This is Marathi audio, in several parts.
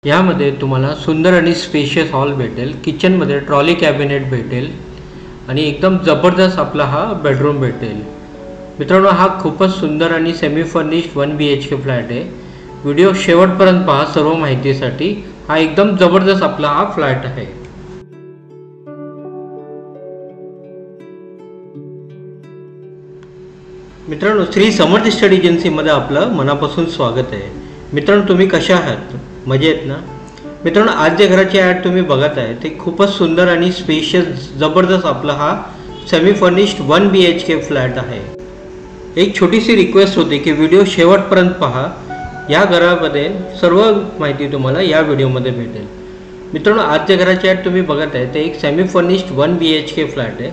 यामध्ये तुम्हाला सुंदर आणि स्पेशियस हॉल भेटेल। किचनमध्ये ट्रॉली कॅबिनेट भेटेल आणि एकदम जबरदस्त आपला हा बेडरूम भेटेल। मित्रांनो, हा खूपच सुंदर आणि सेमी फर्निश्ड 1 BHK फ्लॅट आहे। व्हिडिओ शेवटपर्यंत पहा सर्व माहितीसाठी। हा एकदम जबरदस्त आपला हा फ्लॅट आहे। मित्रांनो, श्री समर्थ स्टडी एजन्सीमध्ये आपलं मनापासून स्वागत आहे। मित्रांनो, तुम्ही कशा आहात? मजेत ना? मित्रांनो, आज जे घराची ॲड तुम्ही बघत आहे ते खूपच सुंदर आणि स्पेशियस जबरदस्त आपला हा सेमी फर्निश्ड 1 BHK फ्लॅट आहे। एक छोटीशी रिक्वेस्ट होती की व्हिडिओ शेवटपर्यंत पहा। या घरामध्ये सर्व माहिती तुम्हाला या व्हिडिओमध्ये भेटेल। मित्रांनो, आज जे घराची ॲड तुम्ही बघत आहे ते एक सेमी फर्निश्ड 1 BHK फ्लॅट आहे,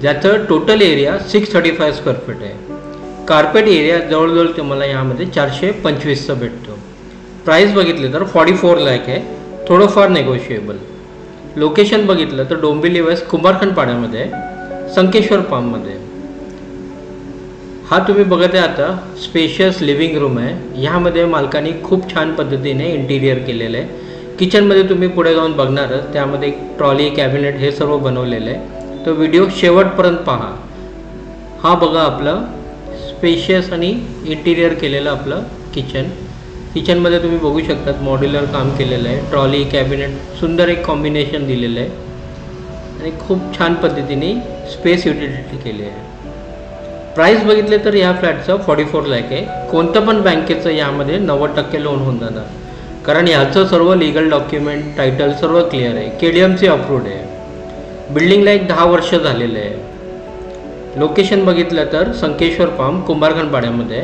ज्याचं टोटल एरिया 635 स्क्वेअर फीट आहे। कार्पेट एरिया जवळजवळ तुम्हाला यामध्ये 425चा भेटतो। प्राइस बघितले तर 44 लाख आहे, थोडंफार नेगोशिएबल। लोकेशन बघितलं तर डोंबिवली वेस्ट कुंभारखंड पाड्यामध्ये, संकेश्वर फार्ममध्ये। हा तुम्ही बघत आहे आता स्पेशियस लिव्हिंग रूम आहे। ह्यामध्ये मालकाने खूप छान पद्धतीने इंटिरियर केलेलं आहे। किचनमध्ये तुम्ही पुढे जाऊन बघणारच, त्यामध्ये एक ट्रॉली कॅबिनेट हे सर्व बनवलेलं आहे। तो व्हिडिओ शेवटपर्यंत पहा। हा बघा आपलं स्पेशियस आणि इंटिरियर केलेलं आपलं किचनमध्ये तुम्ही बघू शकतात मॉड्युलर काम केलेलं आहे। ट्रॉली कॅबिनेट सुंदर एक कॉम्बिनेशन दिलेलं आहे आणि खूप छान पद्धतीने स्पेस युटिलिटी केली आहे। प्राइस बघितले तर या फ्लॅटचं 44 लाख आहे। कोणतं पण बँकेचं यामध्ये 90% लोन होऊन जाणार, कारण याचं सर्व लिगल डॉक्युमेंट टायटल सर्व क्लिअर आहे। KDMC अप्रूव्ड आहे। बिल्डिंगला एक 10 वर्ष झालेलं आहे। लोकेशन बघितलं तर संकेश्वर फार्म कुंभारखंड पाड्यामध्ये।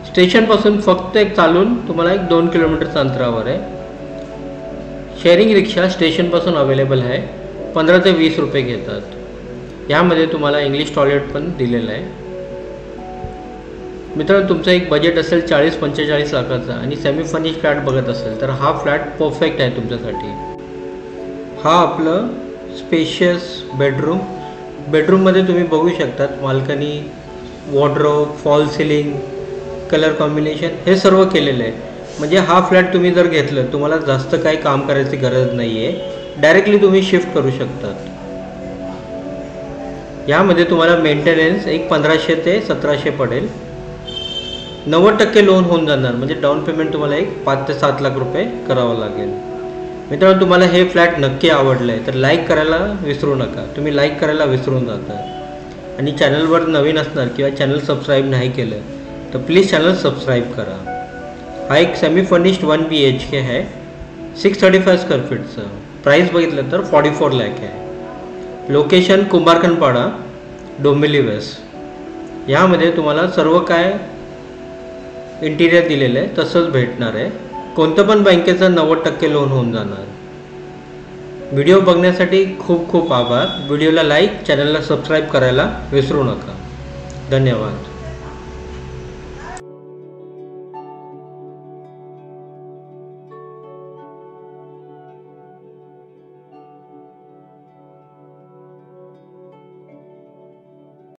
स्टेशनपासून फक्त एक चालून तुम्हाला 2 किलोमीटरच्या अंतरावर आहे। शेअरिंग रिक्षा स्टेशनपासून अवेलेबल आहे, 15 ते 20 रुपये घेतात। यामध्ये तुम्हाला इंग्लिश टॉयलेट पण दिलेलं आहे। मित्रांनो, तुमचं एक बजेट असेल 40-45 लाखाचा आणि सेमी फर्निश्ड फ्लॅट बघत असेल तर हा फ्लॅट परफेक्ट आहे तुमच्यासाठी। हा आपलं स्पेशियस बेडरूममध्ये तुम्ही बघू शकतात मालकानी wardrobe, false ceiling, colour combination हे सर्व केलेलं आहे। म्हणजे हा फ्लॅट तुम्ही जर घेतलं, तुम्हाला जास्त काही काम करायची गरज नाही आहे, डायरेक्टली तुम्ही शिफ्ट करू शकतात। यामध्ये तुम्हाला मेंटेनन्स एक 1500 ते 1700 पडेल। 90% लोन होऊन जाणार, म्हणजे डाऊन पेमेंट तुम्हाला एक 5 ते 7 लाख रुपये करावं लागेल। मित्रांनो, तुम्हाला हे फ्लॅट नक्की आवडलं आहे तर लाईक करायला विसरू नका। तुम्ही लाईक करायला विसरून जाता आणि चॅनलवर नवीन असणार किंवा चॅनल सबस्क्राईब नाही केलं तर प्लीज चॅनल सबस्क्राईब करा। हा एक सेमी फर्निश्ड 1 BHK आहे, 635 स्क्वेअर फीटचं। प्राइस बघितलं तर 44 लाख आहे। लोकेशन कुंभारखंड पाडा, डोंबिवली वेस्ट। यामध्ये तुम्हाला सर्व काय इंटिरियर दिलेलं आहे तसंच भेटणार आहे। कोणतं पण बँकेचं 90% लोन होऊन जाणार। व्हिडिओ बघण्यासाठी खूप खूप आभार। व्हिडिओला लाईक, चॅनलला सबस्क्राईब करायला विसरू नका। धन्यवाद।